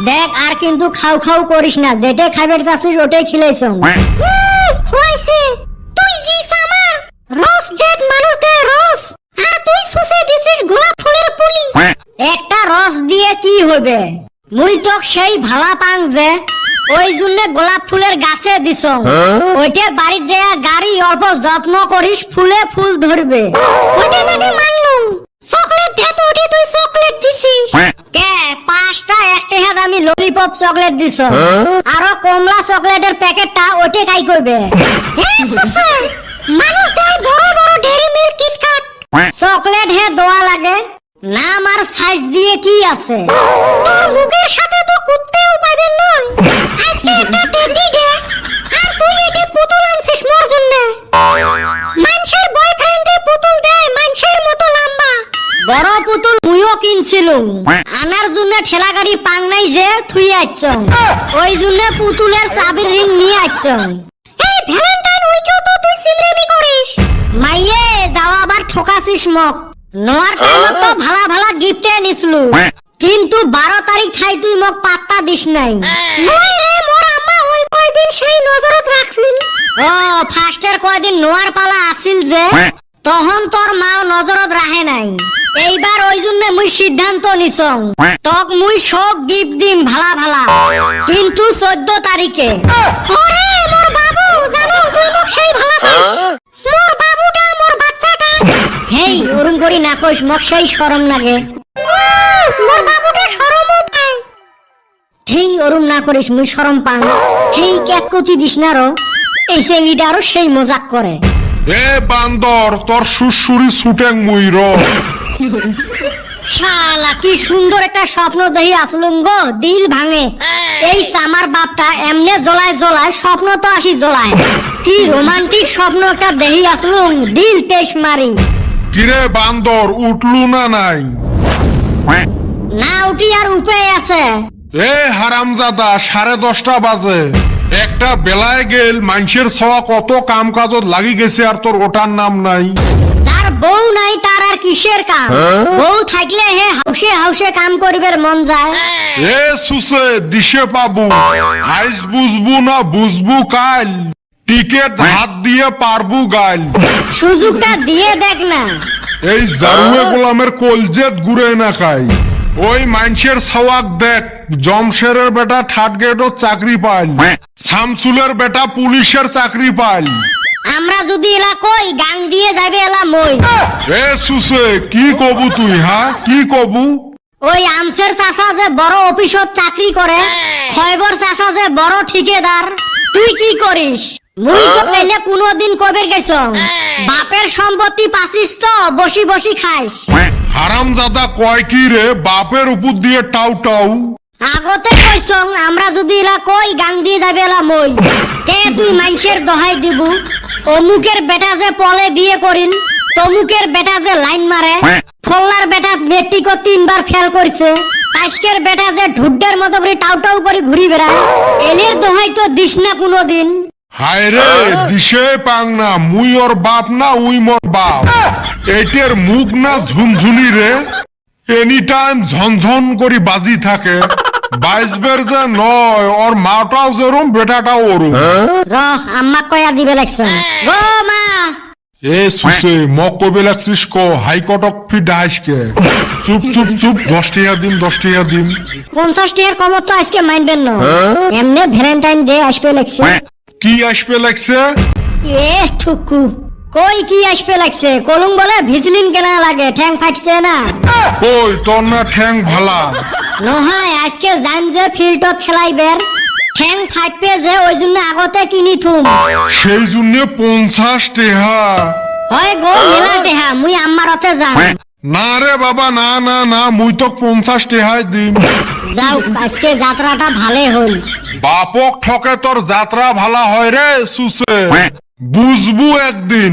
দেখ আর কিন্তু খাও খাও করিস না, যেটা খাইবার চাচ্ছিস ওটাই খিলাইছ। হইছে তুই জিস আমার রস দেখ মানুষ দে রস, আর তুই সুসে দিছিস গোলাপ ফুলের পুলি। একটা রস দিয়ে কি হবে? মুই তোক সেই ভালা পাং যে ওই জন্য গোলাপ ফুলের গাছে দিছ, ওইটা বাড়িতে যায় গাড়ি অল্প যত্ন করিস ফুলে ফুল ধরবে। ওইটা নাকি মানলু চকলেট দে তো, ওটা তুই চকলেট দিছিস কে? 5টা 1 টাকা দামি ললিপপ চকলেট দিছ, আর কমলা চকলেটের প্যাকেটটা ওইটা খাই করবে। মানুষ দেয় বড় বড় ডেরি মিল্ক কিটক্যাট চকলেট হে দোয়া লাগে নাম আর সাইজ দিয়ে কি আছে? তোর মুখের সাথে তো কুত্তেও পাবে না। আজকে একটা টেডি দে, আর তুই এটা পুতুল আনছিস মোর জন্য। মানুষের বয়ফ্রেন্ডে পুতুল দেয় মানুষের মতো লম্বা বড় পুতুল মুইও কিনছিলুম, আনার জন্য ঠেলা গাড়ি পাং নাই যে থুই আইছ, ওই জন্য পুতুলের চাবির রিং নিয়ে আইছ। এই ভ্যালেন্টাইন উইকেও তো তুই সিমরেমি করিস। মাইয়ে যাও আবার ঠকাছিস মক। নোয়ার টাইমত তো ভালা ভালা গিফটে নিছলু, কিন্তু 12 তারিখ থাই তুই মক পাত্তা দিস নাই। নয় রে মোর আম্মা ওই কয়দিন সেই নজরত রাখছিল। ও ফার্স্টের কয়দিন নোয়ার পালা আসিল যে তখন তোর মাও নজরত রাখে নাই। এইবার ওই জন্য মুই সিদ্ধান্ত নিছং তক মুই সব গিফট দিম ভালা ভালা, কিন্তু 14 তারিখে। ওরে মোর বাবু জানো তুই মক সেই ভালা পাস। মোর বাবুটা মোর বাচ্চাটা। হেই ওরম করি না কইস, মক সেই শরম লাগে। মোর বাবুটা শরমও পায়। হেই ওরম না করিস, মুই শরম পাং। হেই কেক কতি দিস না রো, এই চেঙ্গিটা আরো সেই মজাক করে। এ বান্দর তোর সুসুরি ছুটেং মুই র। শালা কি সুন্দর একটা স্বপ্ন দেখি আসলুম গো, দিল ভাঙে। এই সামার বাপটা এমনে জ্বলায় জ্বলায় স্বপ্ন তো আসি জ্বলায়। কি রোমান্টিক স্বপ্ন একটা দেখি আসলুম, দিল তেজ মারি। কিরে বান্দর উঠলু না নাই? না উঠি আর উপায় আছে। এ হারামজাদা 10:30 বাজে, একটা বেলায় গেল মানুষের ছোঁয়া কত কাম কাজত লাগি গেছে আর তোর ওটার নাম নাই। যার বউ নাই তার আর কিসের কাম? বউ থাকলে হে হাউসে হাউসে কাম করিবার মন যায়। এ সুসে দিশে পাবু, আইস বুঝবু না বুঝবু কাল, টিকেট হাত দিয়ে পারবু গাল। সুযোগটা দিয়ে দেখ না। এই জারুয়ে গোলামের কলজেত ঘুরে না খাই। ওই মানুষের সওয়াক দেখ, জমশেরের বেটা 3rd গ্রেডও চাকরি পাইল, শামসুলের বেটা পুলিশের চাকরি পাইল। আমরা যদি এলা কই গাং দিয়ে যাবে এলা মই। এ সুসে কি কবু তুই? হ্যাঁ কি কবু? ওই আমসের চাচা যে বড় অফিসত চাকরি করে, খয়বর চাচা যে বড় ঠিকাদার, তুই কি করিস? মুই তো পেলে কোনদিন কবের গেছ বাপের সম্পত্তি পাছিস তো বসি বসি খাইস। হারামজাদা কয় কি রে, বাপের উপর দিয়ে টাউ টাউ। আগতে কইছং আমরা যদি এলা কই গাং দিয়ে যাবে এলা মই। কে তুই মানুষের দহাই দিবু? অমুকের বেটা যে পলে বিয়ে করিল, তমুকের বেটা যে লাইন মারে, ফল্লার বেটা মেট্রিকও 3 বার ফেল করছে, আজকের বেটা যে ঢুড্ডের মতো করে টাউ টাউ করে ঘুরি বেড়ায়, এলের দহাই তো দিস না কোনদিন। হায় রে দিশে পাং না, মুই ওর বাপ না উই মোর বাপ। এটের মুখ না ঝুনঝুনি রে, এনি টাইম ঝনঝন করি বাজি থাকে। 22 বের যে নয়, ওর মাটাও যেরম বেটাটাও ওরম। রহ আম্মা কয়া দিবে লাগছ গো মা। এ সুসে মক কবে লাগছিস ক, হাইকোর্টক ফি ডাইসকে। চুপ চুপ চুপ, 10 টাকা দিম 10 টাকা দিম। 50 টাকার কমত তো আজকে মাইনবেন না, এমনি ভ্যালেন্টাইন ডে আসবে লাগছে। কি আসবে লাগছে? এ ঠুকু কই কি আসবে লাগছে? কলুম বলে ভিজলিন কেনা লাগে, ঠ্যাং ফাটছে না। কই তোর না ঠ্যাং ভালা? নহয় আজকে জান যে ফিল্ডত খেলাইবের, ঠ্যাং ফাটবে যে ওই জন্য আগতে কিনি থুম। সেই জন্য 50 টাকা। হয় গো মেলা টেহা, মুই আম্মার অতে যাম। না রে বাবা না না না, মুই তো 50 টাকায় দিম। যাও আজকে যাত্রাটা ভালে হল। বাপক ঠকে তোর যাত্রা ভালা হয় রে সুসে, বুঝবু একদিন।